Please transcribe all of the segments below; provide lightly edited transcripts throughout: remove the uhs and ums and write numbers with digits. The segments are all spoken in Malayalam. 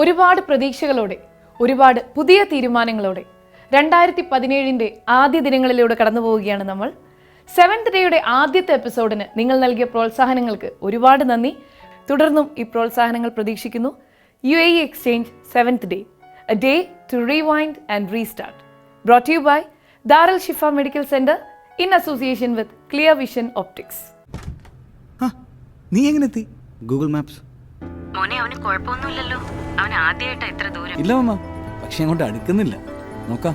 ഒരുപാട് പ്രതീക്ഷകളോടെ, ഒരുപാട് പുതിയ തീരുമാനങ്ങളോടെ 2017 ആദ്യ ദിനങ്ങളിലൂടെ കടന്നു പോവുകയാണ് നമ്മൾ. 7th ഡേയുടെ ആദ്യത്തെ എപ്പിസോഡിന് നിങ്ങൾ നൽകിയ പ്രോത്സാഹനങ്ങൾക്ക് ഒരുപാട് നന്ദി. തുടർന്നും ഈ പ്രോത്സാഹനങ്ങൾ പ്രതീക്ഷിക്കുന്നു. UAE Exchange 7th Day, a day to rewind and restart. Brought to you by Dar Al Shifa Medical Center in association with Clear Vision Optics. നീ എങ്ങനെ എത്തി? Google maps. മോനെ, അവന് കുഴപ്പമൊന്നുമില്ലല്ലോ. അവൻ ആദ്യമായിട്ടാ ഇത്ര ദൂരം. ഇല്ല മാമ, പക്ഷെ അങ്ങോട്ട് അടുക്കുന്നില്ല. നോക്കാം.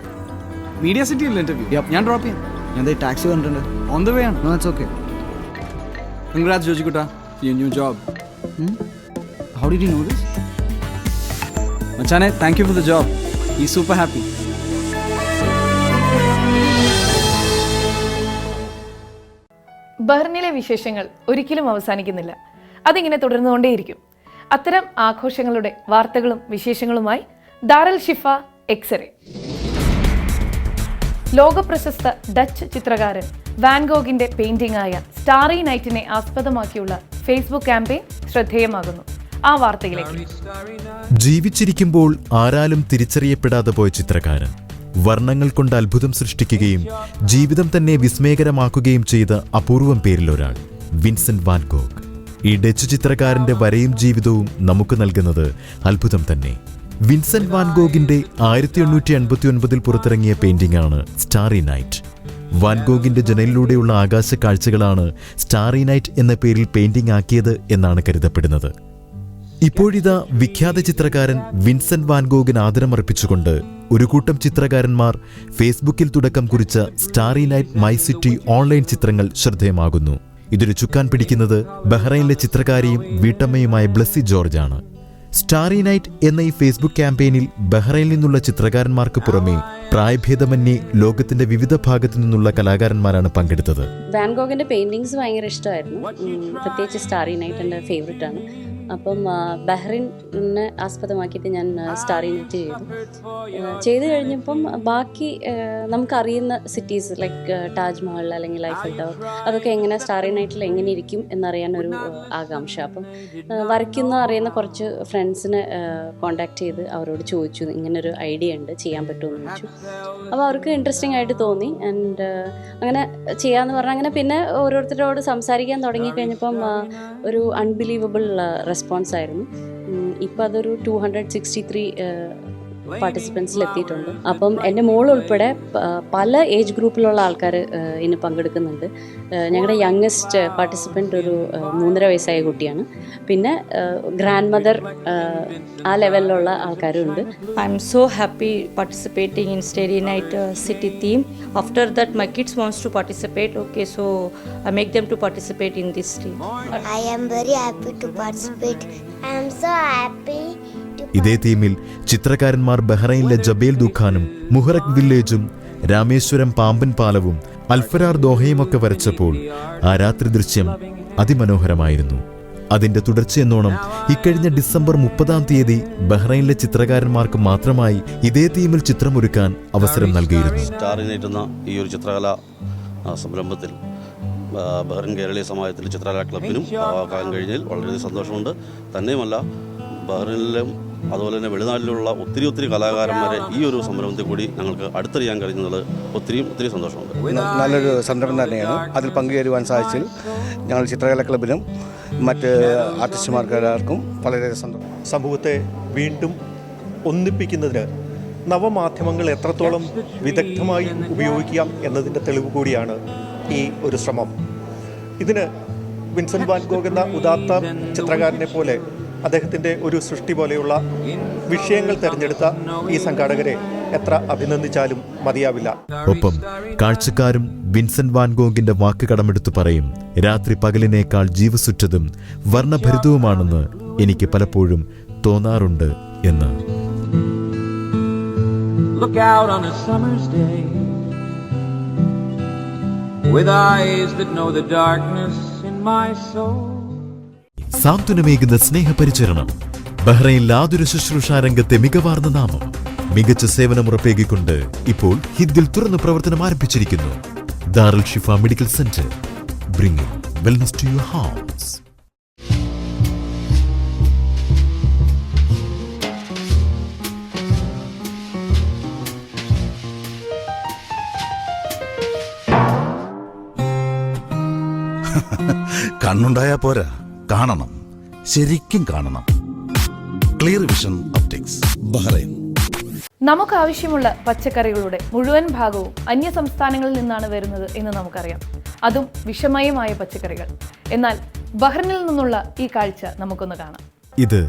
മീഡിയ സിറ്റി അല്ലേ ഇന്റർവ്യൂ? ഞാൻ ഡ്രോപ്പ് ചെയ്യാം. ഞാൻ ടാക്സി വന്നിട്ടുണ്ട്. ഓൺ ദ വേ ആണ്. No, it's okay. കൺഗ്രാറ്റ്സ് ജോജിക്കുട്ടാ, your new job. How did you know this? മച്ചാനെ, thank you for the job. ഈ സൂപ്പർ ഹാപ്പി. ബഹ്റിനിലെ വിശേഷങ്ങൾ ഒരിക്കലും അവസാനിക്കുന്നില്ല. അതിങ്ങനെ തുടർന്നുകൊണ്ടേയിരിക്കും. അത്തരം ആഘോഷങ്ങളുടെ വാർത്തകളും വിശേഷങ്ങളുമായി ദാറൽ ഷിഫ എക്സ്റേ. ലോകപ്രശസ്ത ഡച്ച് ചിത്രകാരൻ വാൻഗോഗിന്റെ പെയിന്റിംഗ് ആയ സ്റ്റാറി നൈറ്റിനെ ആസ്പദമാക്കിയുള്ള ഫേസ്ബുക്ക് ക്യാമ്പയിൻ ശ്രദ്ധേയമാകുന്നു. ആ വാർത്തയിലേക്ക്. ജീവിച്ചിരിക്കുമ്പോൾ ആരാലും തിരിച്ചറിയപ്പെടാതെ പോയ ചിത്രകാരൻ വർണ്ണങ്ങൾ കൊണ്ട് അത്ഭുതം സൃഷ്ടിക്കുകയും ജീവിതം തന്നെ വിസ്മയകരമാക്കുകയും ചെയ്ത അപൂർവം പേരിൽ ഒരാൾ വിൻസെന്റ് വാൻ ഗോഗ്. ഈ ഡച്ച് ചിത്രകാരന്റെ വരയും ജീവിതവും നമുക്ക് നൽകുന്നത് അത്ഭുതം തന്നെ. വിൻസെന്റ് വാൻ ഗോഗിന്റെ 1889 പുറത്തിറങ്ങിയ പെയിന്റിംഗ് ആണ് സ്റ്റാറി നൈറ്റ്. വാൻ ഗോഗിന്റെ ജനലിലൂടെയുള്ള ആകാശ കാഴ്ചകളാണ് സ്റ്റാറി നൈറ്റ് എന്ന പേരിൽ പെയിന്റിംഗ് ആക്കിയത് എന്നാണ് കരുതപ്പെടുന്നത്. ഇപ്പോഴിതാ വിഖ്യാത ചിത്രകാരൻ വിൻസെന്റ് വാൻ ഗോഗിന് ആദരമർപ്പിച്ചുകൊണ്ട് ഒരു കൂട്ടം ചിത്രകാരന്മാർ ഫേസ്ബുക്കിൽ തുടക്കം കുറിച്ച Starry night my city online ചിത്രങ്ങൾ ശ്രദ്ധേയമാകുന്നു. ഇതൊരു ചുക്കാൻ പിടിക്കുന്നത് ബഹ്റൈനിലെ ചിത്രകാരിയും വീട്ടമ്മയുമായ ബ്ലെസ്സി ജോർജ് ആണ്. സ്റ്റാറി നൈറ്റ് എന്ന ഈ ഫേസ്ബുക്ക് ക്യാമ്പയിനിൽ ബഹ്റൈനിൽ നിന്നുള്ള ചിത്രകാരന്മാർക്ക് പുറമെ പ്രായഭേദമന്യേ ലോകത്തിന്റെ വിവിധ ഭാഗത്തു നിന്നുള്ള കലാകാരന്മാരാണ് പങ്കെടുത്തത്. വാൻ ഗോഗിന്റെ പെയിന്റിങ്സ് ഭയങ്കര ഇഷ്ടമായിരുന്നു. പ്രത്യേകിച്ച് സ്റ്റാറി നൈറ്റ് എൻ്റെ ഫേവറേറ്റ് ആണ്. അപ്പം ബഹ്റിനെ ആസ്പദമാക്കിയിട്ട് ഞാൻ സ്റ്റാറി നൈറ്റ് ചെയ്തു കഴിഞ്ഞപ്പം ബാക്കി നമുക്കറിയുന്ന സിറ്റീസ് ലൈക്ക് താജ്മഹൽ അല്ലെങ്കിൽ ഐഫൽ ടവർ അതൊക്കെ എങ്ങനെ സ്റ്റാറി നൈറ്റിൽ എങ്ങനെ ഇരിക്കും എന്നറിയാനൊരു ആകാംക്ഷ. അപ്പം വരയ്ക്കുന്ന അറിയുന്ന കുറച്ച് ഫ്രണ്ട്സിനെ കോണ്ടാക്ട് ചെയ്ത് അവരോട് ചോദിച്ചു, ഇങ്ങനൊരു ഐഡിയ ഉണ്ട്, ചെയ്യാൻ പറ്റുമെന്ന് ചോദിച്ചു. അപ്പോൾ അവർക്ക് ഇൻട്രസ്റ്റിംഗ് ആയിട്ട് തോന്നി. ആൻഡ് അങ്ങനെ ചെയ്യാമെന്ന് പറഞ്ഞാൽ അങ്ങനെ പിന്നെ ഓരോരുത്തരോട് സംസാരിക്കാൻ തുടങ്ങിക്കഴിഞ്ഞപ്പം ഒരു അൺബിലീവബിൾ റെസ്പോൺസ് ആയിരുന്നു. ഇപ്പം അതൊരു 263 പാർട്ടിസിപ്പൻസിൽ എത്തിയിട്ടുണ്ട്. അപ്പം എൻ്റെ മോൾ ഉൾപ്പെടെ പല ഏജ് ഗ്രൂപ്പിലുള്ള ആൾക്കാർ ഇതിന് പങ്കെടുക്കുന്നുണ്ട്. ഞങ്ങളുടെ യങ്ങസ്റ്റ് പാർട്ടിസിപ്പൻ്റ് ഒരു 3.5 വയസ്സായ കുട്ടിയാണ്. പിന്നെ ഗ്രാൻഡ് മദർ ആ ലെവലിലുള്ള ആൾക്കാരും ഉണ്ട്. I M so happy participating in Starry Night city theme. After that my kids wants to participate. Okay, so I make them to participate in this theme. I am very happy to participate. I am so happy. ഇതേ തീമിൽ ചിത്രകാരന്മാർ ബഹ്റൈനിലെ ജബേൽ ദുഖാനും മുഹറക് വില്ലേജും രാമേശ്വരം പാമ്പൻ പാലവും അൽഫരാർ ദോഹയുമൊക്കെ വരച്ചപ്പോൾ ആ രാത്രി ദൃശ്യം അതിമനോഹരമായിരുന്നു. അതിന്റെ തുടർച്ചയെന്നോണം ഇക്കഴിഞ്ഞ ഡിസംബർ 30 ബഹ്റൈനിലെ ചിത്രകാരന്മാർക്ക് മാത്രമായി ഇതേ തീമിൽ ചിത്രമൊരുക്കാൻ അവസരം നൽകിയിരുന്നു. സ്റ്റാറി നൈറ്റ് എന്ന ഈ ഒരു ചിത്രകലാ സംരംഭത്തിൽ ബഹ്റൈൻ കേരളീയ സമാജത്തിലെ ചിത്രകലാ ക്ലബിനും ഭാഗമാക്കാൻ കഴിഞ്ഞതിൽ വളരെയധികം സന്തോഷമുണ്ട്. തന്നെയുമല്ല, ബഹ്റൈനിലും അതുപോലെ തന്നെ വെളിനാട്ടിലുള്ള ഒത്തിരി കലാകാരന്മാരെ ഈ ഒരു സംരംഭത്തിൽ കൂടി ഞങ്ങൾക്ക് അടുത്തറിയാൻ കഴിഞ്ഞത് ഒത്തിരി സന്തോഷമുണ്ട്. നല്ലൊരു സംരംഭം തന്നെയാണ്. അതിൽ പങ്കുചേരുവാൻ സാധിച്ചതിൽ ഞങ്ങൾ ചിത്രകലാ ക്ലബിനും മറ്റ് ആർട്ടിസ്റ്റുമാർക്കെല്ലാവർക്കും വളരെ സന്തോഷം. സമൂഹത്തെ വീണ്ടും ഒന്നിപ്പിക്കുന്നതിന് നവമാധ്യമങ്ങൾ എത്രത്തോളം വിദഗ്ധമായി ഉപയോഗിക്കാം എന്നതിൻ്റെ തെളിവ് കൂടിയാണ് ഈ ഒരു ശ്രമം. ഇതിന് വിൻസെന്റ് വാൻ ഗോഗ് എന്ന ഉദാത്ത ചിത്രകാരനെ പോലെ അദ്ദേഹത്തിൻ്റെ ഒരു സൃഷ്ടി പോലെയുള്ള വിഷയങ്ങൾ തിരഞ്ഞെടുത്ത ഈ സംഘാടകരെ എത്ര അഭിനന്ദിച്ചാലും മതിയാവില്ല. ഒപ്പം കാഴ്ചക്കാരും വിൻസെന്റ് വാൻ ഗോഗിന്റെ വാക്ക് കടമെടുത്തു പറയും, രാത്രി പകലിനേക്കാൾ ജീവസുറ്റതും വർണ്ണഭരിതവുമാണെന്ന് എനിക്ക് പലപ്പോഴും തോന്നാറുണ്ട് എന്ന്. Look out on a summer's day with eyes that know the darkness in my soul. സാന്ത്വനമേകുന്ന സ്നേഹപരിചരണം. ബഹ്റൈനിൽ ആതുര ശുശ്രൂഷാ രംഗത്തെ മികവാർന്ന നാമം. മികച്ച സേവനം ഉറപ്പേകിക്കൊണ്ട് ഇപ്പോൾ ഹിദ്ദിൽ തുറന്ന് പ്രവർത്തനം ആരംഭിച്ചിരിക്കുന്നു. Darul Shifa medical centre, bringing wellness to your house. കണ്ണുണ്ടായാ പോരാ, കാണണം, ശരിക്കും കാണണം. Clear vision optics, Bahrain. നമുക്ക് ആവശ്യമുള്ള പച്ചക്കറികളുടെ മുഴുവൻ ഭാഗവും അന്യ സംസ്ഥാനങ്ങളിൽ നിന്നാണ് വരുന്നത് എന്ന് നമുക്കറിയാം. അതും വിഷമയമായ പച്ചക്കറികൾ. എന്നാൽ ബഹ്റിനിൽ നിന്നുള്ള ഈ കാഴ്ച നമുക്കൊന്ന് കാണാം. ഇത്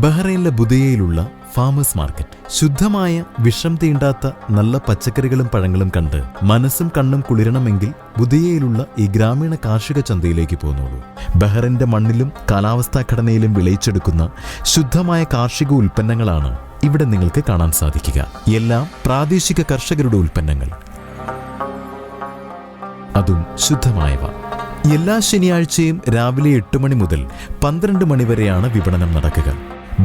ബഹ്റൈനിലെ ബുദയയിലുള്ള ഫാമേഴ്സ് മാർക്കറ്റ്. ശുദ്ധമായ വിഷം തീണ്ടാത്ത നല്ല പച്ചക്കറികളും പഴങ്ങളും കണ്ട് മനസ്സും കണ്ണും കുളിരണമെങ്കിൽ ബുദയയിലുള്ള ഈ ഗ്രാമീണ കാർഷിക ചന്തയിലേക്ക് പോന്നോളൂ. ബഹ്റൈന്റെ മണ്ണിലും കാലാവസ്ഥാ ഘടനയിലും വിളയിച്ചെടുക്കുന്ന ശുദ്ധമായ കാർഷിക ഉൽപ്പന്നങ്ങളാണ് ഇവിടെ നിങ്ങൾക്ക് കാണാൻ സാധിക്കുക. എല്ലാം പ്രാദേശിക കർഷകരുടെ ഉൽപ്പന്നങ്ങൾ, അതും ശുദ്ധമായവ. എല്ലാ ശനിയാഴ്ചയും രാവിലെ 8 മണി മുതൽ 12 മണി വരെയാണ് വിപണനം നടക്കുക.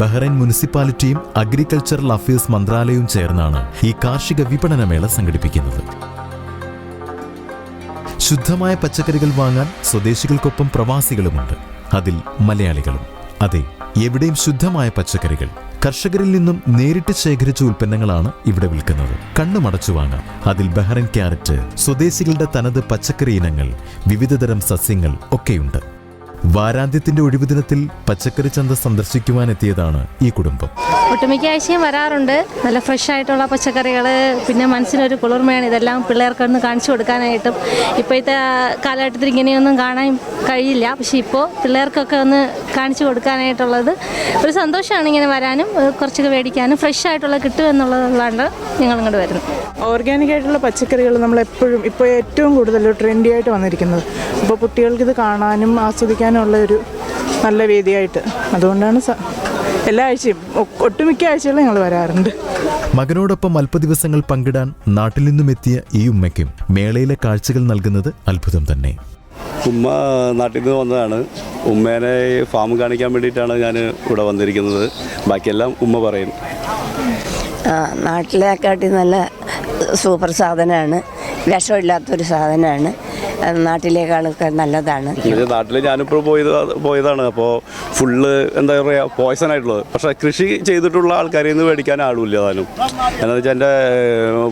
ബഹ്റൈൻ മുനിസിപ്പാലിറ്റിയും അഗ്രികൾച്ചറൽ അഫയേഴ്സ് മന്ത്രാലയവും ചേർന്നാണ് ഈ കാർഷിക വിപണനമേള സംഘടിപ്പിക്കുന്നത്. ശുദ്ധമായ പച്ചക്കറികൾ വാങ്ങാൻ സ്വദേശികൾക്കൊപ്പം പ്രവാസികളുമുണ്ട്, അതിൽ മലയാളികളും. അതെ, എവിടെയും ശുദ്ധമായ പച്ചക്കറികൾ. കർഷകരിൽ നിന്നും നേരിട്ട് ശേഖരിച്ച ഉൽപ്പന്നങ്ങളാണ് ഇവിടെ വിൽക്കുന്നത്. കണ്ണുമടച്ചു വാങ്ങാം. അതിൽ ബഹ്റൈൻ ക്യാരറ്റ്, സ്വദേശികളുടെ തനത് പച്ചക്കറി ഇനങ്ങൾ, വിവിധതരം സസ്യങ്ങൾ ഒക്കെയുണ്ട്. വാരാന്ത്യത്തിന്റെ ഒഴിവു ദിനത്തിൽ പച്ചക്കറി ചന്ത സന്ദർശിക്കുവാനെത്തിയതാണ് ഈ കുടുംബം. ഒട്ടുമിക്ക ആഴ്ചയും വരാറുണ്ട്. നല്ല ഫ്രഷ് ആയിട്ടുള്ള പച്ചക്കറികൾ, പിന്നെ മനസ്സിനൊരു കുളിർമയാണ് ഇതെല്ലാം പിള്ളേർക്കൊന്ന് കാണിച്ചു കൊടുക്കാനായിട്ടും. ഇപ്പോഴത്തെ കാലഘട്ടത്തിൽ ഇങ്ങനെയൊന്നും കാണാൻ കഴിയില്ല, പക്ഷെ ഇപ്പോൾ പിള്ളേർക്കൊക്കെ ഒന്ന് കാണിച്ചു കൊടുക്കാനായിട്ടുള്ളത് ഒരു സന്തോഷമാണ്. ഇങ്ങനെ വരാനും കുറച്ചൊക്കെ മേടിക്കാനും ഫ്രഷ് ആയിട്ടുള്ള കിട്ടും എന്നുള്ളതുകൊണ്ടാണ് ഞങ്ങൾ ഇങ്ങോട്ട് വരുന്നത്. ഓർഗാനിക് ആയിട്ടുള്ള പച്ചക്കറികൾ നമ്മളെപ്പോഴും ഇപ്പോൾ ഏറ്റവും കൂടുതൽ ട്രെൻഡി ആയിട്ട് വന്നിരിക്കുന്നത്. അപ്പോൾ കുട്ടികൾക്കിത് കാണാനും ആസ്വദിക്കാനും ഉള്ള ഒരു നല്ല വേദിയായിട്ട്, അതുകൊണ്ടാണ് എല്ലാ ആഴ്ചയും ഒട്ടുമിക്ക ആഴ്ചകളും ഞങ്ങൾ വരാറുണ്ട്. മകനോടൊപ്പം അല്പദിവസങ്ങൾ പങ്കിടാൻ നാട്ടിൽ നിന്നും എത്തിയ ഈ ഉമ്മയ്ക്കും മേളയിലെ കാഴ്ചകൾ നൽകുന്നത് അത്ഭുതം തന്നെ. ഉമ്മ നാട്ടിൽ നിന്ന് വന്നതാണ്. ഉമ്മേനെ ഫാം കാണിക്കാൻ വേണ്ടിയിട്ടാണ് ഞാൻ ഇവിടെ വന്നിരിക്കുന്നത്. ബാക്കിയെല്ലാം ഉമ്മ പറയും. നാട്ടിലേക്കാട്ടി നല്ല സൂപ്പർ സാധനമാണ്, വിഷമില്ലാത്തൊരു സാധനമാണ്. നാട്ടിലേക്കാളൊക്കെ നല്ലതാണ്. നാട്ടിൽ ഞാനിപ്പോൾ പോയതാണ്. അപ്പോൾ ഫുള്ള് എന്താ പറയുക, പോയ്സൺ ആയിട്ടുള്ളത്. പക്ഷേ കൃഷി ചെയ്തിട്ടുള്ള ആൾക്കാരിൽ നിന്ന് മേടിക്കാൻ ആളുമില്ല. താനും എന്താണെന്ന് വെച്ചാൽ എൻ്റെ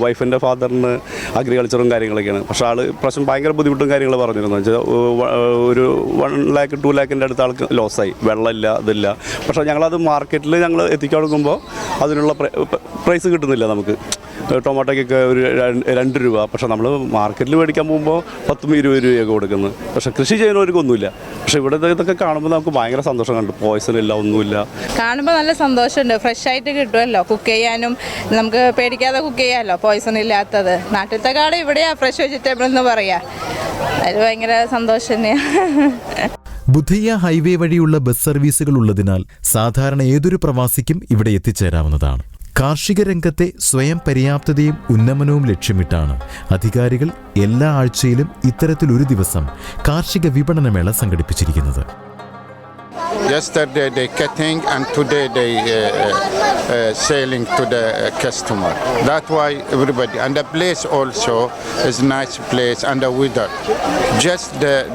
വൈഫിൻ്റെ ഫാദറിന് അഗ്രികൾച്ചറും കാര്യങ്ങളൊക്കെയാണ്. പക്ഷേ ആൾ പ്രശ്നം ഭയങ്കര ബുദ്ധിമുട്ടും കാര്യങ്ങൾ പറഞ്ഞിരുന്നു. വെച്ചാൽ ഒരു 1 lakh 2 lakhൻ്റെ അടുത്ത് ആൾക്ക് ലോസായി. വെള്ളമില്ല, ഇതില്ല. പക്ഷേ ഞങ്ങളത് മാർക്കറ്റിൽ ഞങ്ങൾ എത്തിക്കാൻ കൊടുക്കുമ്പോൾ അതിനുള്ള പ്രൈസ് കിട്ടുന്നില്ല നമുക്ക്. ടൊമാറ്റോയ്ക്കൊക്കെ ഒരു 2 രൂപ. പക്ഷേ നമ്മൾ മാർക്കറ്റിൽ മേടിക്കാൻ പോകുമ്പോൾ 10-20 രൂപയൊക്കെ കൊടുക്കുന്നത്. പക്ഷേ കൃഷി ചെയ്യുന്നവർക്കൊന്നുമില്ല. പക്ഷേ ഇവിടെ ഇതൊക്കെ കാണുമ്പോൾ നമുക്ക് ഭയങ്കര സന്തോഷം കണ്ടു. പോയ്സൺ ഇല്ല, ഒന്നുമില്ല. കാണുമ്പോൾ നല്ല സന്തോഷമുണ്ട്. ഫ്രഷ് ആയിട്ട് കിട്ടുമല്ലോ, കുക്ക് ചെയ്യാനും നമുക്ക് പേടിക്കാതെ കുക്ക് ചെയ്യാമല്ലോ, പോയ്സൺ ഇല്ലാത്തത്. നാട്ടിലത്തെ കാട് ഇവിടെയാ ഫ്രഷ് വെജിറ്റബിൾ എന്ന് പറയാ. അത് ഭയങ്കര സന്തോഷം തന്നെയാണ്. ബുധയ്യ ഹൈവേ വഴിയുള്ള ബസ് സർവീസുകൾ ഉള്ളതിനാൽ സാധാരണ ഏതൊരു പ്രവാസിക്കും ഇവിടെ എത്തിച്ചേരാവുന്നതാണ്. കാർഷിക രംഗത്തെ സ്വയം പര്യാപ്തതയും ഉന്നമനവും ലക്ഷ്യമിട്ടാണ് അധികാരികൾ എല്ലാ ആഴ്ചയിലും ഇത്തരത്തിലൊരു ദിവസം കാർഷിക വിപണനമേള സംഘടിപ്പിച്ചിരിക്കുന്നത്. Yesterday they cutting and today they selling to the customer. That why everybody, and the place also is nice place and the weather. Just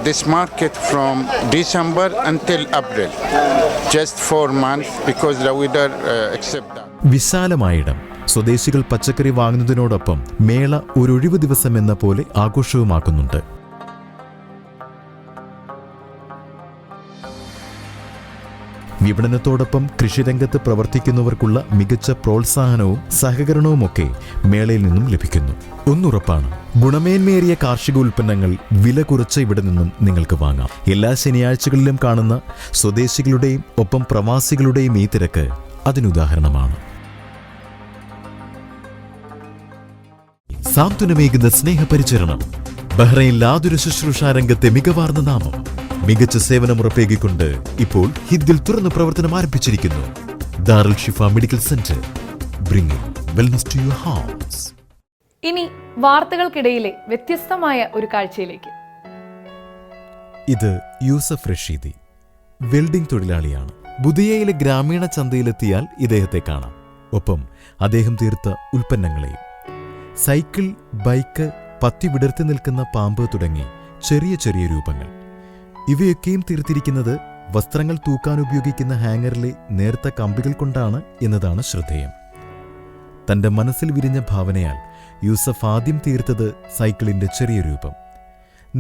this market from December until April, just 4 months because the weather accept that. വിശാലമായിടം. സ്വദേശികൾ പച്ചക്കറി വാങ്ങുന്നതിനോടൊപ്പം മേള ഒരു ഒഴിവു ദിവസം എന്ന പോലെ ആഘോഷവുമാക്കുന്നുണ്ട്. വിപണനത്തോടൊപ്പം കൃഷിരംഗത്ത് പ്രവർത്തിക്കുന്നവർക്കുള്ള മികച്ച പ്രോത്സാഹനവും സഹകരണവുമൊക്കെ മേളയിൽ നിന്നും ലഭിക്കുന്നു. ഒന്നുറപ്പാണ്, ഗുണമേന്മയേറിയ കാർഷിക ഉൽപ്പന്നങ്ങൾ വില കുറച്ച് ഇവിടെ നിന്നും നിങ്ങൾക്ക് വാങ്ങാം. എല്ലാ ശനിയാഴ്ചകളിലും കാണുന്ന സ്വദേശികളുടെയും ഒപ്പം പ്രവാസികളുടെയും ഈ തിരക്ക് അതിനുദാഹരണമാണ്. സാന്ത്വനമേകുന്ന സ്നേഹപരിചരണം. ബഹ്റൈൻ ആതുര ശുശ്രൂഷാ രംഗത്തെ മികവാർന്ന നാമം. മികച്ച സേവനമുറപ്പേകിക്കൊണ്ട് ഇപ്പോൾ ഹിദ്ദിൽ തുറന്ന് പ്രവർത്തനം ആരംഭിച്ചിരിക്കുന്നു. Darul Shifa medical centre, bringing wellness to your house. ഇനി വാർത്തകൾക്കിടയിലെ വ്യത്യസ്തമായ ഒരു കാഴ്ചയിലേക്ക്. ഇത് യൂസഫ് റഷീദി, വെൽഡിംഗ് തൊഴിലാളിയാണ്. ബുദിയയിലെ ഗ്രാമീണ ചന്തയിലെത്തിയാൽ ഇദ്ദേഹത്തെ കാണാം. ഒപ്പം അദ്ദേഹം തീർത്ത ഉൽപ്പന്നങ്ങളെയും. സൈക്കിൾ, ബൈക്ക്, പത്തി വിടർത്തി നിൽക്കുന്ന പാമ്പ് തുടങ്ങി ചെറിയ ചെറിയ രൂപങ്ങൾ. ഇവയൊക്കെയും തീർത്തിരിക്കുന്നത് വസ്ത്രങ്ങൾ തൂക്കാൻ ഉപയോഗിക്കുന്ന ഹാങ്ങറിലെ നേർത്ത കമ്പികൾ കൊണ്ടാണ് എന്നതാണ് ശ്രദ്ധേയം. തന്റെ മനസ്സിൽ വിരിഞ്ഞ ഭാവനയാൽ യൂസഫ് ആദ്യം തീർത്തത് സൈക്കിളിന്റെ ചെറിയ രൂപം.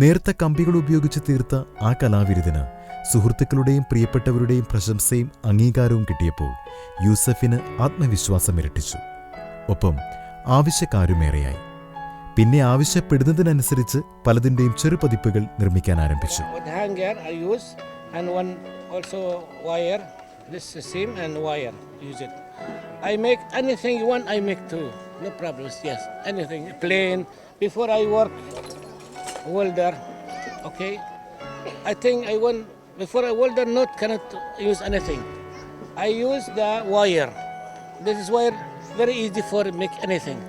നേർത്ത കമ്പികൾ ഉപയോഗിച്ച് തീർത്ത ആ കലാവിരുദിന് സുഹൃത്തുക്കളുടെയും പ്രിയപ്പെട്ടവരുടെയും പ്രശംസയും അംഗീകാരവും കിട്ടിയപ്പോൾ യൂസഫിന് ആത്മവിശ്വാസം ഇരട്ടിച്ചു. ഒപ്പം ആവശ്യക്കാരുമേറെയായി. പിന്നെ ആവശ്യപ്പെടുന്നതിനനുസരിച്ച് പലതിൻ്റെയും ചെറുപതിപ്പുകൾ നിർമ്മിക്കാൻ ആരംഭിച്ചു. I make anything you want, I make too. No problems, yes. Anything. Plain. Before I work welder, okay? I think I want, before I welder not cannot use anything. I use the wire. This is wire very easy for make anything.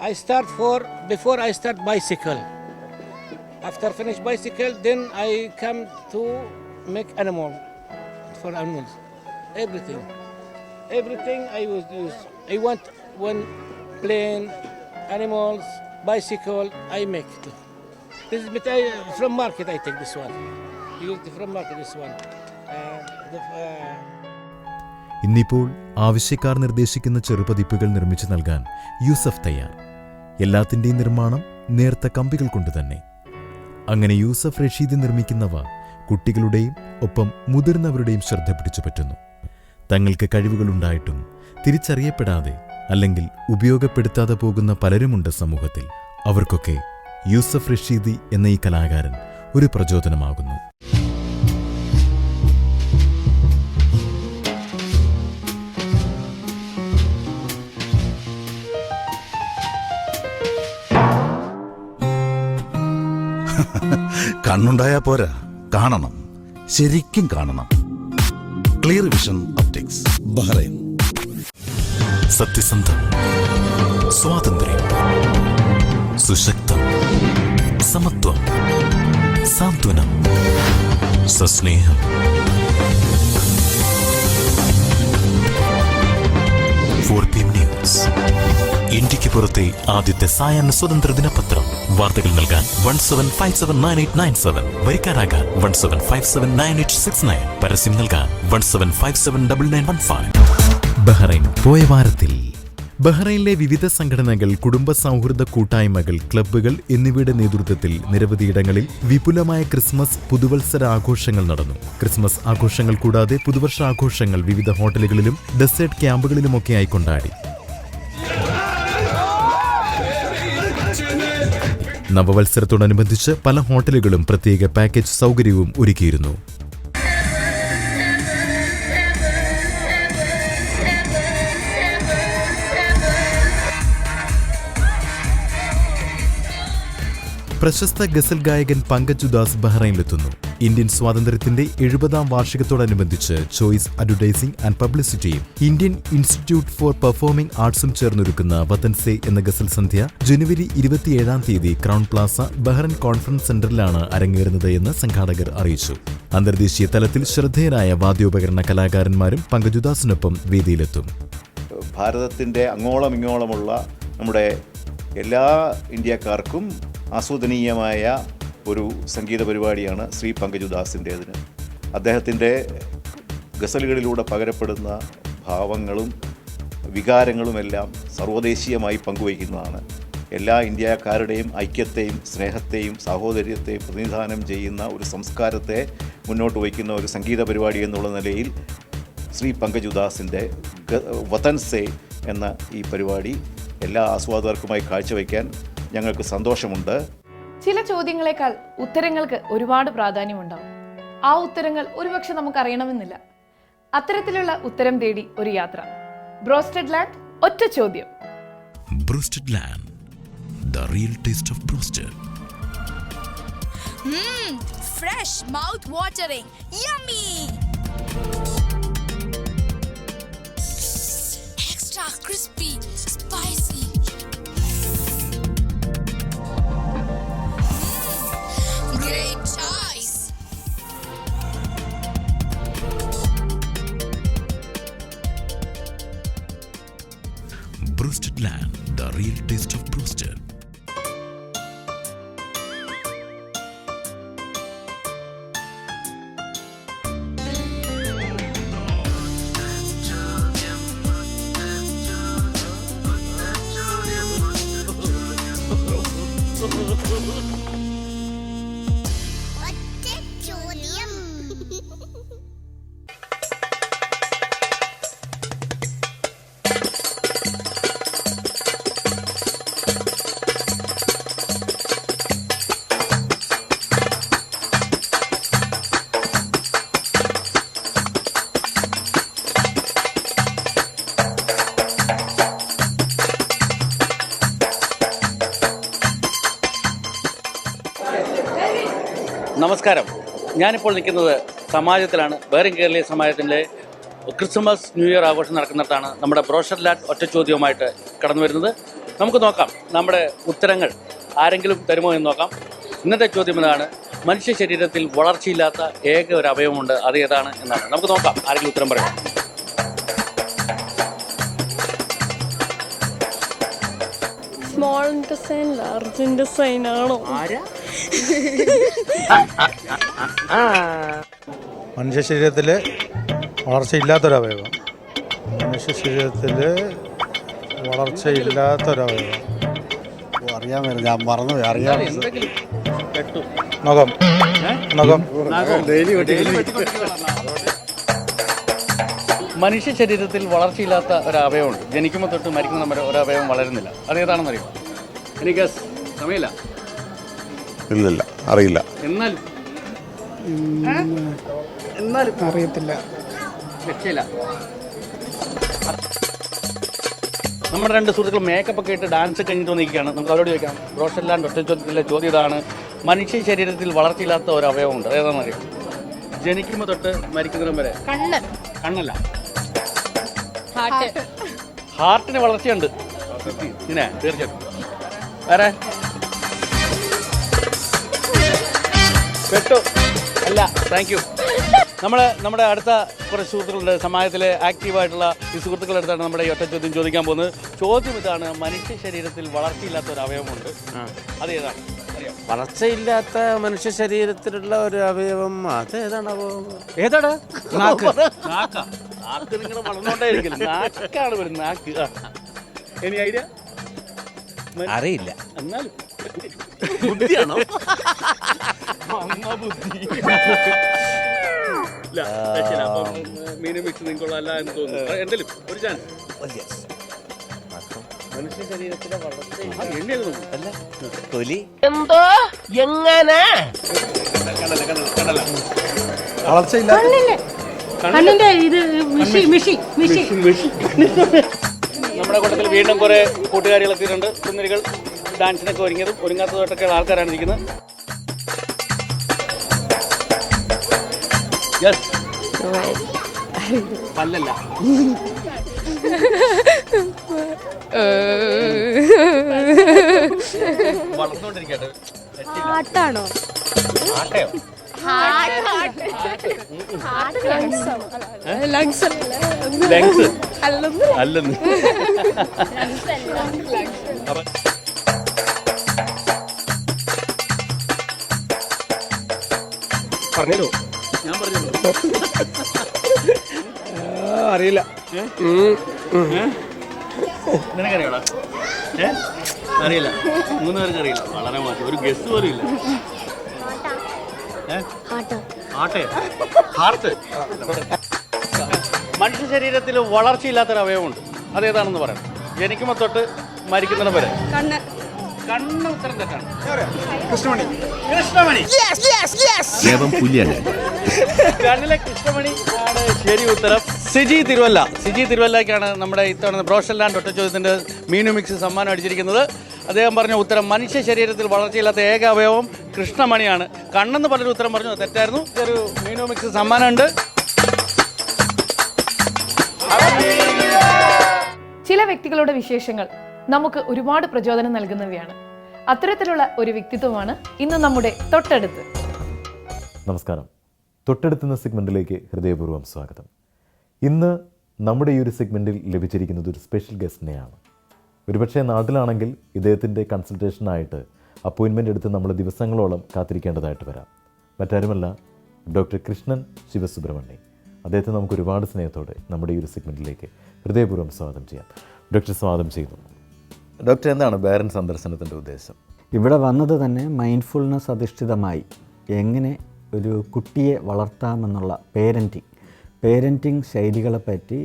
I start before I start bicycle. After finish bicycle, then I come to make animal, for animals. Everything I use. I want one plane, animals, bicycle, I make too. This is from market I take this one. Use from market this one. ഇന്നിപ്പോൾ ആവശ്യക്കാർ നിർദ്ദേശിക്കുന്ന ചെറുപതിപ്പുകൾ നിർമ്മിച്ചു നൽകാൻ യൂസഫ് തയ്യാർ. എല്ലാത്തിൻ്റെയും നിർമ്മാണം നേർത്ത കമ്പികൾ കൊണ്ടുതന്നെ. അങ്ങനെ യൂസഫ് റഷീദ് നിർമ്മിക്കുന്നവ കുട്ടികളുടെയും ഒപ്പം മുതിർന്നവരുടെയും ശ്രദ്ധ പിടിച്ചുപറ്റുന്നു. തങ്ങൾക്ക് കഴിവുകളുണ്ടായിട്ടും തിരിച്ചറിയപ്പെടാതെ അല്ലെങ്കിൽ ഉപയോഗപ്പെടുത്താതെ പോകുന്ന പലരുമുണ്ട് സമൂഹത്തിൽ. അവർക്കൊക്കെ യൂസഫ് റഷീദി എന്ന ഈ കലാകാരൻ ഒരു പ്രചോദനമാകുന്നു. കണ്ണുണ്ടായാ പോരാ, കാണണം, ശരിക്കും കാണണം. Clear vision optics, Bahrain. സത്യസന്ധം, സ്വാതന്ത്ര്യം, സുശക്തം, സമത്വം, സാന്ത്വനം, സസ്നേഹം. ന്യൂസ്, ഇന്ത്യക്ക് പുറത്തെ ആദ്യത്തെ സായാഹ്ന സ്വതന്ത്ര ദിനപത്രം. വാർത്തകൾ നൽകാൻ 17579897, വരിക്കാരാകാൻ 17579869, പരസ്യം നൽകാൻ 17579915. ബഹ്റൈൻ പോയ വാരത്തിൽ. ബഹ്റൈനിലെ വിവിധ സംഘടനകൾ, കുടുംബ സൗഹൃദ കൂട്ടായ്മകൾ, ക്ലബ്ബുകൾ എന്നിവയുടെ നേതൃത്വത്തിൽ നിരവധിയിടങ്ങളിൽ വിപുലമായ ക്രിസ്മസ് പുതുവത്സര ആഘോഷങ്ങൾ നടന്നു. ക്രിസ്മസ് ആഘോഷങ്ങൾ കൂടാതെ പുതുവർഷാഘോഷങ്ങൾ വിവിധ ഹോട്ടലുകളിലും ഡെസേർട്ട് ക്യാമ്പുകളിലുമൊക്കെയായി കൊണ്ടാടി. നവവത്സരത്തോടനുബന്ധിച്ച് പല ഹോട്ടലുകളും പ്രത്യേക പാക്കേജ് സൗകര്യവും ഒരുക്കിയിരുന്നു. പ്രശസ്ത ഗസൽ ഗായകൻ പങ്കജ് ഉദാസ് ബഹ്റൈനിലെത്തുന്നു. ഇന്ത്യൻ സ്വാതന്ത്ര്യത്തിന്റെ 70ാം വാർഷികത്തോടനുബന്ധിച്ച് ചോയ്സ് അഡ്വർടൈസിംഗ് ആൻഡ് പബ്ലിസിറ്റിയും ഇന്ത്യൻ ഇൻസ്റ്റിറ്റ്യൂട്ട് ഫോർ പെർഫോമിംഗ് ആർട്സും ചേർന്നൊരുക്കുന്ന വതൻ സേ എന്ന ഗസൽ സന്ധ്യ ജനുവരി 27-ാം തീയതി ക്രൗൺ പ്ലാസ ബഹ്റൈൻ കോൺഫറൻസ് സെന്ററിലാണ് അരങ്ങേറുന്നത് എന്ന് സംഘാടകർ അറിയിച്ചു. അന്തർദേശീയ തലത്തിൽ ശ്രദ്ധേയരായ വാദ്യോപകരണ കലാകാരന്മാരും പങ്കജ് ഉദാസിനൊപ്പം വേദിയിലെത്തും. ഭാരതത്തിൻ്റെ അങ്ങോളം ഇങ്ങോളമുള്ള നമ്മുടെ എല്ലാ ഇന്ത്യക്കാർക്കും ആസ്വദനീയമായ ഒരു സംഗീത പരിപാടിയാണ് ശ്രീ പങ്കജ് ഉദാസിൻ്റേതിന്. അദ്ദേഹത്തിൻ്റെ ഗസലുകളിലൂടെ പകരപ്പെടുന്ന ഭാവങ്ങളും വികാരങ്ങളുമെല്ലാം സർവ്വദേശീയമായി പങ്കുവയ്ക്കുന്നതാണ്. എല്ലാ ഇന്ത്യക്കാരുടെയും ഐക്യത്തെയും സ്നേഹത്തെയും സാഹോദര്യത്തെയും പ്രതിനിധാനം ചെയ്യുന്ന ഒരു സംസ്കാരത്തെ മുന്നോട്ട് വയ്ക്കുന്ന ഒരു സംഗീത പരിപാടി എന്നുള്ള നിലയിൽ ശ്രീ പങ്കജ് ഉദാസിൻ്റെ വതൻ സേ എന്ന ഈ പരിപാടി എല്ലാ ആസ്വാദകർക്കുമായി കാഴ്ചവെക്കാൻ ഞങ്ങൾക്ക് സന്തോഷമുണ്ട്. ചില ചോദ്യങ്ങളെക്കാൾ ഉത്തരങ്ങൾക്ക് ഒരുപാട് പ്രാധാന്യമുണ്ടാവും. ആ ഉത്തരങ്ങൾ ഒരുപക്ഷെ നമുക്കറിയണമെന്നില്ല. അത്തരത്തിലുള്ള ഉത്തരം തേടി ഒരു യാത്ര. ബ്രോസ്റ്റഡ് ലാൻഡ്, ഒറ്റ ചോദ്യം. Broasted land, the real taste of broasted. Fresh, mouth watering, yummy. Extra crispy, spicy. Great choice. Broasted lamb, the real taste of broasted. നമസ്കാരം. ഞാനിപ്പോൾ നിൽക്കുന്നത് സമാജത്തിലാണ്. ബഹ്റിൻ കേരളീയ സമാജത്തിൻ്റെ ക്രിസ്മസ് ന്യൂ ഇയർ ആഘോഷം നടക്കുന്നിടത്താണ് നമ്മുടെ ബ്രോഷർലാൻഡ് ഒറ്റ ചോദ്യവുമായിട്ട് കടന്നു വരുന്നത്. നമുക്ക് നോക്കാം നമ്മുടെ ഉത്തരങ്ങൾ ആരെങ്കിലും തരുമോ എന്ന് നോക്കാം. ഇന്നത്തെ ചോദ്യം ഇതാണ്: മനുഷ്യ ശരീരത്തിൽ വളർച്ചയില്ലാത്ത ഏക ഒരു അവയവമുണ്ട്, അത് ഏതാണ് എന്നാണ്. നമുക്ക് നോക്കാം ആരെങ്കിലും ഉത്തരം പറയാം. സ്മോൾ ഇൻറ്റസ്റ്റൈൻ ലാർജ് ഇൻറ്റസ്റ്റൈൻ ആണോ? മനുഷ്യ ശരീരത്തിൽ വളർച്ചയില്ലാത്തൊരവയവം. മനുഷ്യ ശരീരത്തിൽ വളർച്ചയില്ലാത്തൊരവയവം അറിയാൻ വരും. ഞാൻ മറന്നു. അറിയാം. നഖം. നഖം. മനുഷ്യ ശരീരത്തിൽ വളർച്ചയില്ലാത്ത ഒരു അവയവമുണ്ട്. ജനിക്കുമ്പോൾ തൊട്ട് മരിക്കുന്ന നമ്മുടെ ഒരു അവയവം വളരുന്നില്ല. അതേതാണെന്ന് അറിയുമോ? എനിക്ക് സമയമില്ല. ഇല്ലില്ല, അറിയില്ല. എന്നാലും അറിയത്തില്ല. രക്ഷയില്ല. നമ്മുടെ രണ്ട് സുഹൃത്തുക്കൾ മേക്കപ്പ് ഒക്കെ ഇട്ട് ഡാൻസ് കഴിഞ്ഞിട്ട് വന്നിരിക്കുകയാണ്. നമുക്ക് അവരോട് ചോദിക്കാം. ബ്രോഷർലാൻഡ് ഒറ്റ ചോദ്യത്തിലെ ചോദ്യം ഇതാണ്: മനുഷ്യ ശരീരത്തിൽ വളർച്ചയില്ലാത്ത ഒരു അവയവമുണ്ട്, അതേതാണെന്ന് അറിയാം? ജനിക്കുമ്പോൾ തൊട്ട് മരിക്കുന്നതിനും വരെ. കണ്ണല്ല. ഹാർട്ടിന് വളർച്ചയുണ്ട്. പിന്നെ തീർച്ചയായിട്ടും. വേറെ പെട്ടു അല്ല. Thank you. നമ്മുടെ അടുത്ത കുറച്ച് സുഹൃത്തുക്കളുണ്ട്. സമാജത്തിലെ ആക്റ്റീവായിട്ടുള്ള ഈ സുഹൃത്തുക്കളുടെ അടുത്താണ് നമ്മുടെ ഈ ഒറ്റ ചോദ്യം ചോദിക്കാൻ പോകുന്നത്. ചോദ്യം ഇതാണ്: മനുഷ്യ ശരീരത്തിൽ വളർച്ചയില്ലാത്ത ഒരു അവയവമുണ്ട്, അത് ഏതാണ്? അറിയാം. വളർച്ചയില്ലാത്ത മനുഷ്യ ശരീരത്തിലുള്ള ഒരു അവയവം അത് ഏതാണ്? ഏതാണ്? നാക്ക്. നാക്ക് നിങ്ങൾ വളർന്നുകൊണ്ടേയിരിക്കും. നാക്കാണ് വരുന്നത്. നാക്ക്. Any idea? അറിയില്ല. എന്നാലും ബുദ്ധിയാണോ? ബുദ്ധി മീനും മിക്സ് നിങ്ങൾക്കുള്ള എന്ന് തോന്നുന്നു. എന്തെങ്കിലും ഒരു ചാൻസ്. മനുഷ്യ ശരീരത്തിലെ വളർച്ച എണ്ണ തൊലി. എന്തോ എങ്ങനെ നമ്മുടെ കൂട്ടത്തിൽ വീണ്ടും കുറെ കൂട്ടുകാരികൾ എത്തിയിട്ടുണ്ട്. സുന്ദരികൾ, ഡാൻസിനൊക്കെ ഒരുങ്ങിയതും ഒരുങ്ങാത്തതൊക്കെ ആൾക്കാരാണ് ഇരിക്കുന്നത്. യെസ്. പല്ലല്ല. വളർന്നുകൊണ്ടിരിക്കട്ടെ. ആട്ടാണോ? ആട്ടയോ? ലങ്സ് അല്ലെന്ന്. പറഞ്ഞല്ലോ. ഞാൻ പറഞ്ഞല്ലോ. അറിയില്ല. നിനക്കറിയാടാ? അറിയില്ല. 3 പേർക്ക് അറിയില്ല. വളരെ മാറ്റം. ഒരു ഗസ് പോലും ഇല്ല. ഹാർട്ട്. മനുഷ്യ ശരീരത്തിൽ വളർച്ചയില്ലാത്തൊരു അവയവമുണ്ട്, അതേതാണെന്ന് പറയാം. ജനിക്കുമ്പോൾ തൊട്ട് മരിക്കുന്നിടം വരെ. കണ്ണ് ഉത്തരം തെറ്റാണ്. കൃഷ്ണമണി. കണ്ണിലെ കൃഷ്ണമണി ആണ് ശരി ഉത്തരം. സിജി തിരുവല്ലയ്ക്കാണ് നമ്മുടെ ഇത്തവണ ബ്രോഷർലാൻഡ് ഒറ്റ ചോദ്യത്തിൻ്റെ മീനു മിക്സ് സമ്മാനം അടിച്ചിരിക്കുന്നത്. അദ്ദേഹം പറഞ്ഞ ഉത്തരം മനുഷ്യ ശരീരത്തിൽ വളർച്ചയില്ലാത്ത ഏക അവയവം കൃഷ്ണമണിയാണ്. കണ്ണെന്ന് പലരും ഉത്തരം പറഞ്ഞു, തെറ്റായിരുന്നു. ഇതൊരു മീനു മിക്സ് സമ്മാനമുണ്ട്. ചില വ്യക്തികളുടെ വിശേഷങ്ങൾ നമുക്ക് ഒരുപാട് പ്രചോദനം നൽകുന്നവയാണ്. അത്തരത്തിലുള്ള ഒരു വ്യക്തിത്വമാണ് ഇന്ന് നമ്മുടെ തൊട്ടടുത്ത്. നമസ്കാരം. തൊട്ടടുത്തുന്ന സെഗ്മെൻറ്റിലേക്ക് ഹൃദയപൂർവ്വം സ്വാഗതം. ഇന്ന് നമ്മുടെ ഈ ഒരു സെഗ്മെൻറ്റിൽ ലഭിച്ചിരിക്കുന്നത് ഒരു സ്പെഷ്യൽ ഗസ്റ്റിനെയാണ്. ഒരുപക്ഷെ നാട്ടിലാണെങ്കിൽ ഇദ്ദേഹത്തിൻ്റെ കൺസൾട്ടേഷനായിട്ട് അപ്പോയിൻമെൻ്റ് എടുത്ത് നമ്മൾ ദിവസങ്ങളോളം കാത്തിരിക്കേണ്ടതായിട്ട് വരാം. മറ്റാരുമല്ല, ഡോക്ടർ കൃഷ്ണൻ ശിവസുബ്രഹ്മണ്യൻ. അദ്ദേഹത്തെ നമുക്ക് ഒരുപാട് സ്നേഹത്തോടെ നമ്മുടെ ഈ ഒരു സെഗ്മെൻറ്റിലേക്ക് ഹൃദയപൂർവ്വം സ്വാഗതം ചെയ്യാം. ഡോക്ടർ സ്വാഗതം ചെയ്യുന്നു. ഡോക്ടർ, എന്താണ് ബഹ്റിൻ സന്ദർശനത്തിൻ്റെ ഉദ്ദേശം? ഇവിടെ വന്നത് തന്നെ മൈൻഡ്ഫുൾനെസ് അധിഷ്ഠിതമായി എങ്ങനെ ഒരു കുട്ടിയെ വളർത്താമെന്നുള്ള പേരൻറ്റിങ് ശൈലികളെപ്പറ്റി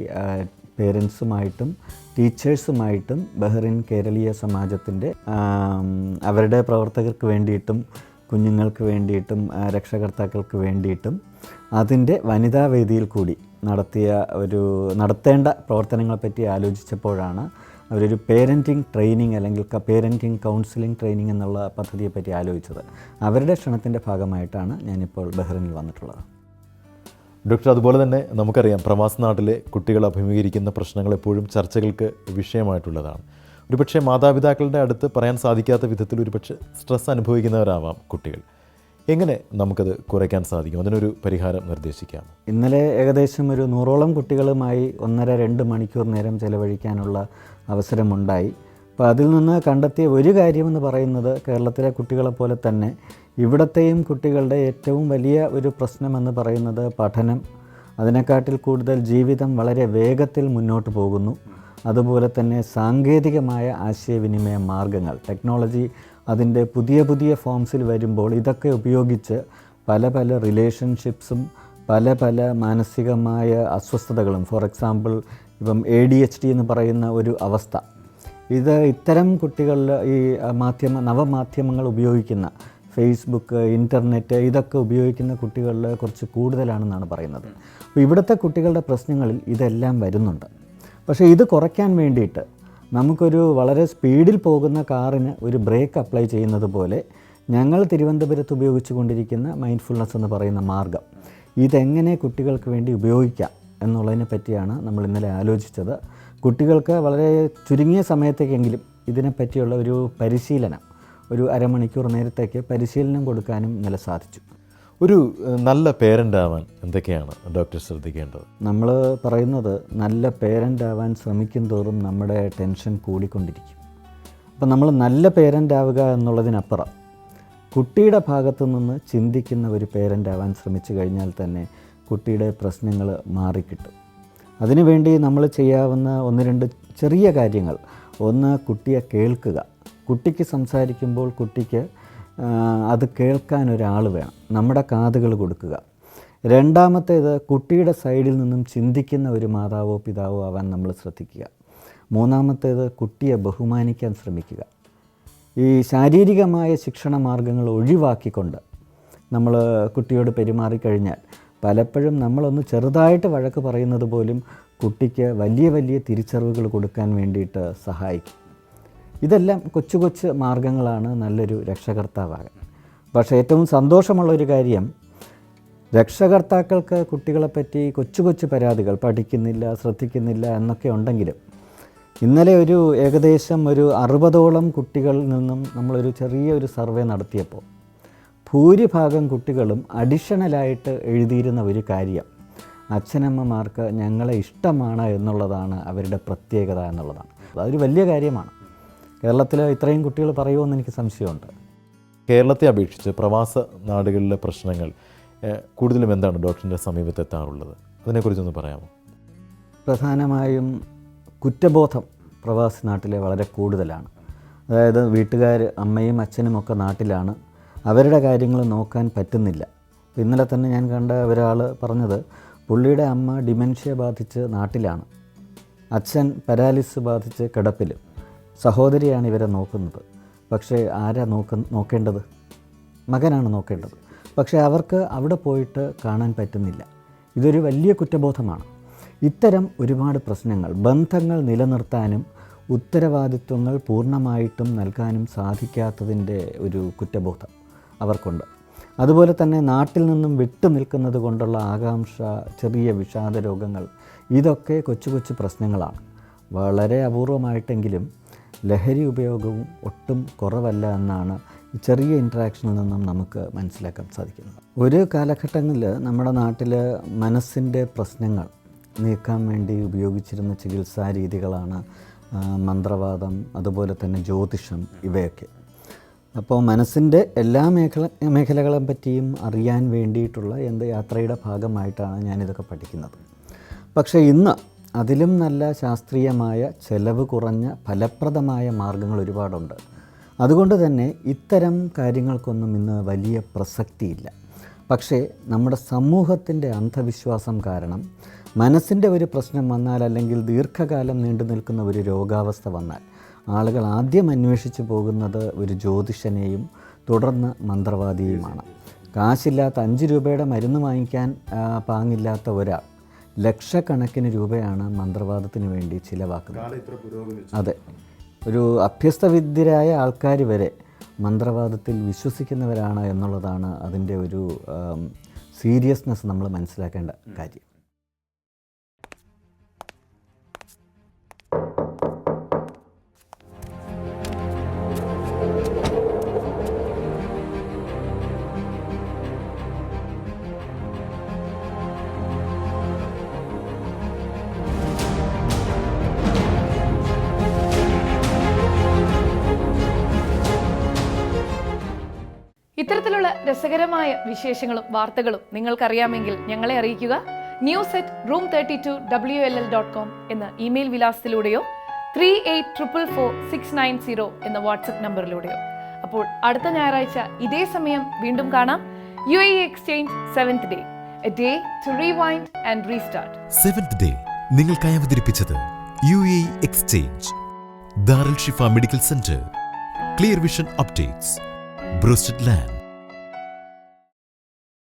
പേരൻസുമായിട്ടും ടീച്ചേഴ്സുമായിട്ടും ബഹ്റിൻ കേരളീയ സമാജത്തിൻ്റെ അവരുടെ പ്രവർത്തകർക്ക് വേണ്ടിയിട്ടും കുഞ്ഞുങ്ങൾക്ക് വേണ്ടിയിട്ടും രക്ഷകർത്താക്കൾക്ക് വേണ്ടിയിട്ടും അതിൻ്റെ വനിതാവേദിയിൽ കൂടി നടത്തേണ്ട പ്രവർത്തനങ്ങളെപ്പറ്റി ആലോചിച്ചപ്പോഴാണ് അവരൊരു പേരൻറ്റിങ് ട്രെയിനിങ് അല്ലെങ്കിൽ പേരൻറ്റിങ് കൗൺസിലിംഗ് ട്രെയിനിങ് എന്നുള്ള പദ്ധതിയെപ്പറ്റി ആലോചിച്ചത്. അവരുടെ ക്ഷണത്തിൻ്റെ ഭാഗമായിട്ടാണ് ഞാനിപ്പോൾ ബഹ്റിനിൽ വന്നിട്ടുള്ളത്. ഡോക്ടർ, അതുപോലെ തന്നെ നമുക്കറിയാം പ്രവാസ നാട്ടിലെ കുട്ടികൾ അഭിമുഖീകരിക്കുന്ന പ്രശ്നങ്ങൾ എപ്പോഴും ചർച്ചകൾക്ക് വിഷയമായിട്ടുള്ളതാണ്. ഒരുപക്ഷെ മാതാപിതാക്കളുടെ അടുത്ത് പറയാൻ സാധിക്കാത്ത വിധത്തിൽ ഒരുപക്ഷെ സ്ട്രെസ് അനുഭവിക്കുന്നവരാവാം കുട്ടികൾ. എങ്ങനെ നമുക്കത് കുറയ്ക്കാൻ സാധിക്കും? അതിനൊരു പരിഹാരം നിർദ്ദേശിക്കാം. ഇന്നലെ ഏകദേശം ഒരു 100ഓളം കുട്ടികളുമായി 1.5-2 മണിക്കൂർ നേരം ചെലവഴിക്കാനുള്ള അവസരമുണ്ടായി. അപ്പോൾ അതിൽ നിന്ന് കണ്ടെത്തിയ ഒരു കാര്യമെന്ന് പറയുന്നത്, കേരളത്തിലെ കുട്ടികളെപ്പോലെ തന്നെ ഇവിടത്തെയും കുട്ടികളുടെ ഏറ്റവും വലിയ ഒരു പ്രശ്നമെന്ന് പറയുന്നത് പഠനം. അതിനെക്കാട്ടിൽ കൂടുതൽ ജീവിതം വളരെ വേഗത്തിൽ മുന്നോട്ട് പോകുന്നു. അതുപോലെ തന്നെ സാങ്കേതികമായ ആശയവിനിമയ മാർഗങ്ങൾ, ടെക്നോളജി അതിൻ്റെ പുതിയ പുതിയ ഫോംസിൽ വരുമ്പോൾ ഇതൊക്കെ ഉപയോഗിച്ച് പല പല റിലേഷൻഷിപ്സും പല മാനസികമായ അസ്വസ്ഥതകളും, ഫോർ എക്സാമ്പിൾ ഇപ്പം ADHD എന്ന് പറയുന്ന ഒരു അവസ്ഥ, ഇത്തരം കുട്ടികളിൽ ഈ നവമാധ്യമങ്ങൾ ഉപയോഗിക്കുന്ന ഫേസ്ബുക്ക്, ഇൻ്റർനെറ്റ് ഇതൊക്കെ ഉപയോഗിക്കുന്ന കുട്ടികളിൽ കുറച്ച് കൂടുതലാണെന്നാണ് പറയുന്നത്. അപ്പോൾ ഇവിടുത്തെ കുട്ടികളുടെ പ്രശ്നങ്ങളിൽ ഇതെല്ലാം വരുന്നുണ്ട്. പക്ഷേ ഇത് കുറയ്ക്കാൻ വേണ്ടിയിട്ട് നമുക്കൊരു വളരെ സ്പീഡിൽ പോകുന്ന കാറിന് ഒരു ബ്രേക്ക് അപ്ലൈ ചെയ്യുന്നത് പോലെ ഞങ്ങൾ തിരുവനന്തപുരത്ത് ഉപയോഗിച്ചു കൊണ്ടിരിക്കുന്ന മൈൻഡ്ഫുൾനെസ് എന്ന് പറയുന്ന മാർഗം ഇതെങ്ങനെ കുട്ടികൾക്ക് വേണ്ടി ഉപയോഗിക്കാം എന്നുള്ളതിനെ പറ്റിയാണ് നമ്മൾ ഇന്നലെ ആലോചിച്ചത്. കുട്ടികൾക്ക് വളരെ ചുരുങ്ങിയ സമയത്തേക്കെങ്കിലും ഇതിനെപ്പറ്റിയുള്ള ഒരു പരിശീലനം, ഒരു അരമണിക്കൂർ നേരത്തേക്ക് പരിശീലനം കൊടുക്കാനും ഇന്നലെ സാധിച്ചു. ഒരു നല്ല പേരൻ്റ് ആവാൻ എന്തൊക്കെയാണ് ഡോക്ടർ ശ്രദ്ധിക്കേണ്ടത്? നമ്മൾ പറയുന്നത് നല്ല പേരൻ്റ് ആവാൻ ശ്രമിക്കും തോറും നമ്മുടെ ടെൻഷൻ കൂടിക്കൊണ്ടിരിക്കും. അപ്പം നമ്മൾ നല്ല പേരൻ്റ് ആവുക എന്നുള്ളതിനപ്പുറം കുട്ടിയുടെ ഭാഗത്തു നിന്ന് ചിന്തിക്കുന്ന ഒരു പേരൻ്റ് ആവാൻ ശ്രമിച്ചു കഴിഞ്ഞാൽ തന്നെ കുട്ടിയുടെ പ്രശ്നങ്ങൾ മാറിക്കിട്ടും. അതിനുവേണ്ടി നമ്മൾ ചെയ്യാവുന്ന 1-2 ചെറിയ കാര്യങ്ങൾ. ഒന്ന്, കുട്ടിയെ കേൾക്കുക. കുട്ടിക്ക് സംസാരിക്കുമ്പോൾ കുട്ടിക്ക് അത് കേൾക്കാൻ ഒരാൾ വേണം, നമ്മുടെ കാതുകൾ കൊടുക്കുക. രണ്ടാമത്തേത്, കുട്ടിയുടെ സൈഡിൽ നിന്നും ചിന്തിക്കുന്ന ഒരു മാതാവോ പിതാവോ ആവാൻ നമ്മൾ ശ്രദ്ധിക്കുക. മൂന്നാമത്തേത്, കുട്ടിയെ ബഹുമാനിക്കാൻ ശ്രമിക്കുക. ഈ ശാരീരികമായ ശിക്ഷണ മാർഗങ്ങൾ ഒഴിവാക്കിക്കൊണ്ട് നമ്മൾ കുട്ടിയോട് പെരുമാറിക്കഴിഞ്ഞാൽ പലപ്പോഴും നമ്മളൊന്ന് ചെറുതായിട്ട് വഴക്ക് പറയുന്നത് പോലും കുട്ടിക്ക് വലിയ വലിയ തിരിച്ചറിവുകൾ കൊടുക്കാൻ വേണ്ടിയിട്ട് സഹായിക്കും. ഇതെല്ലാം കൊച്ചു കൊച്ചു മാർഗങ്ങളാണ് നല്ലൊരു രക്ഷകർത്താവാകാൻ. പക്ഷേ ഏറ്റവും സന്തോഷമുള്ളൊരു കാര്യം, രക്ഷകർത്താക്കൾക്ക് കുട്ടികളെപ്പറ്റി കൊച്ചു കൊച്ചു പരാതികൾ, പഠിക്കുന്നില്ല, ശ്രദ്ധിക്കുന്നില്ല എന്നൊക്കെ ഉണ്ടെങ്കിലും ഇന്നലെ ഏകദേശം ഒരു 60ഓളം കുട്ടികളിൽ നിന്നും നമ്മളൊരു ചെറിയൊരു സർവേ നടത്തിയപ്പോൾ ഭൂരിഭാഗം കുട്ടികളും അഡീഷണലായിട്ട് എഴുതിയിരുന്ന ഒരു കാര്യം, അച്ഛനമ്മമാർക്ക് ഞങ്ങളെ ഇഷ്ടമാണ് എന്നുള്ളതാണ് അവരുടെ പ്രത്യേകത എന്നുള്ളതാണ്. അതൊരു വലിയ കാര്യമാണ്. കേരളത്തിൽ ഇത്രയും കുട്ടികൾ പറയുമെന്ന് എനിക്ക് സംശയമുണ്ട്. കേരളത്തെ അപേക്ഷിച്ച് പ്രവാസ നാടുകളിലെ പ്രശ്നങ്ങൾ കൂടുതലും എന്താണ് ഡോക്ടറിൻ്റെ സമീപത്തെത്താറുള്ളത്? അതിനെക്കുറിച്ചൊന്ന് പറയാമോ? പ്രധാനമായും കുറ്റബോധം പ്രവാസി നാട്ടിലെ വളരെ കൂടുതലാണ്. അതായത് വീട്ടുകാർ, അമ്മയും അച്ഛനും ഒക്കെ നാട്ടിലാണ്, അവരുടെ കാര്യങ്ങൾ നോക്കാൻ പറ്റുന്നില്ല. ഇന്നലെ തന്നെ ഞാൻ കണ്ട ഒരാൾ പറഞ്ഞത്, പുള്ളിയുടെ അമ്മ ഡിമെൻഷ്യ ബാധിച്ച് നാട്ടിലാണ്, അച്ഛൻ പാരാലിസിസ് ബാധിച്ച് കിടപ്പിൽ, സഹോദരിയാണ് ഇവരെ നോക്കുന്നത്. പക്ഷേ ആരാ നോക്കേണ്ടത്? മകനാണ് നോക്കേണ്ടത്. പക്ഷേ അവർക്ക് അവിടെ പോയിട്ട് കാണാൻ പറ്റുന്നില്ല. ഇതൊരു വലിയ കുറ്റബോധമാണ്. ഇത്തരം ഒരുപാട് പ്രശ്നങ്ങൾ, ബന്ധങ്ങൾ നിലനിർത്താനും ഉത്തരവാദിത്വങ്ങൾ പൂർണ്ണമായിട്ടും നൽകാനും സാധിക്കാത്തതിൻ്റെ ഒരു കുറ്റബോധം അവർക്കുണ്ട്. അതുപോലെ തന്നെ നാട്ടിൽ നിന്നും വിട്ടു നിൽക്കുന്നത് കൊണ്ടുള്ള ആകാംക്ഷ, ചെറിയ വിഷാദ രോഗങ്ങൾ, ഇതൊക്കെ കൊച്ചു കൊച്ചു പ്രശ്നങ്ങളാണ്. വളരെ അപൂർവമായിട്ടെങ്കിലും ലഹരി ഉപയോഗവും ഒട്ടും കുറവല്ല എന്നാണ് ഈ ചെറിയ ഇൻട്രാക്ഷനിൽ നിന്നും നമുക്ക് മനസ്സിലാക്കാൻ സാധിക്കുന്നത്. ഒരു കാലഘട്ടങ്ങളിൽ നമ്മുടെ നാട്ടിൽ മനസ്സിൻ്റെ പ്രശ്നങ്ങൾ നീക്കാൻ വേണ്ടി ഉപയോഗിച്ചിരുന്ന ചികിത്സാ രീതികളാണ് മന്ത്രവാദം, അതുപോലെ തന്നെ ജ്യോതിഷം, ഇവയൊക്കെ. അപ്പോൾ മനസ്സിൻ്റെ എല്ലാ മേഖലകളെ പറ്റിയും അറിയാൻ വേണ്ടിയിട്ടുള്ള എൻ്റെ യാത്രയുടെ ഭാഗമായിട്ടാണ് ഞാനിതൊക്കെ പഠിക്കുന്നത്. പക്ഷേ ഇന്ന് അതിലും നല്ല ശാസ്ത്രീയമായ, ചെലവ് കുറഞ്ഞ, ഫലപ്രദമായ മാർഗങ്ങൾ ഒരുപാടുണ്ട്. അതുകൊണ്ട് തന്നെ ഇത്തരം കാര്യങ്ങൾക്കൊന്നും ഇന്ന് വലിയ പ്രസക്തിയില്ല. പക്ഷേ നമ്മുടെ സമൂഹത്തിൻ്റെ അന്ധവിശ്വാസം കാരണം മനസ്സിൻ്റെ ഒരു പ്രശ്നം വന്നാൽ, അല്ലെങ്കിൽ ദീർഘകാലം നീണ്ടു നിൽക്കുന്ന ഒരു രോഗാവസ്ഥ വന്നാൽ, ആളുകൾ ആദ്യം അന്വേഷിച്ച് പോകുന്നത് ഒരു ജ്യോതിഷനെയും തുടർന്ന് മന്ത്രവാദിയുമാണ്. കാശില്ലാത്ത 5 രൂപയുടെ മരുന്ന് വാങ്ങിക്കാൻ പാങ്ങില്ലാത്ത ഒരാൾ ലക്ഷക്കണക്കിന് രൂപയാണ് മന്ത്രവാദത്തിന് വേണ്ടി ചിലവാക്കുന്നത്. അതെ, ഒരു അഭ്യസ്തവിദ്യരായ ആൾക്കാർ വരെ മന്ത്രവാദത്തിൽ വിശ്വസിക്കുന്നവരാണ് എന്നുള്ളതാണ് അതിൻ്റെ ഒരു സീരിയസ്നെസ് നമ്മൾ മനസ്സിലാക്കേണ്ട കാര്യം. ഇത്തരത്തിലുള്ള രസകരമായ വിശേഷങ്ങളും വാർത്തകളും നിങ്ങൾക്കറിയാമെങ്കിൽ ഞങ്ങളെ അറിയിക്കുക. news@room32wll.com എന്ന ഇമെയിൽ വിലാസത്തിലൂടെയോ 38444690 എന്ന വാട്സ്ആപ്പ് നമ്പറിലൂടെയോ. അപ്പോൾ അടുത്ത ഞായറാഴ്ച ഇതേ സമയം വീണ്ടും കാണാം. UAE Exchange 7th Day, a day to rewind and restart. 7th Day നിങ്ങൾക്കായി അവതരിപ്പിച്ചത് UAE Exchange, Darul Shifa medical centre, clear vision optics, broasted land.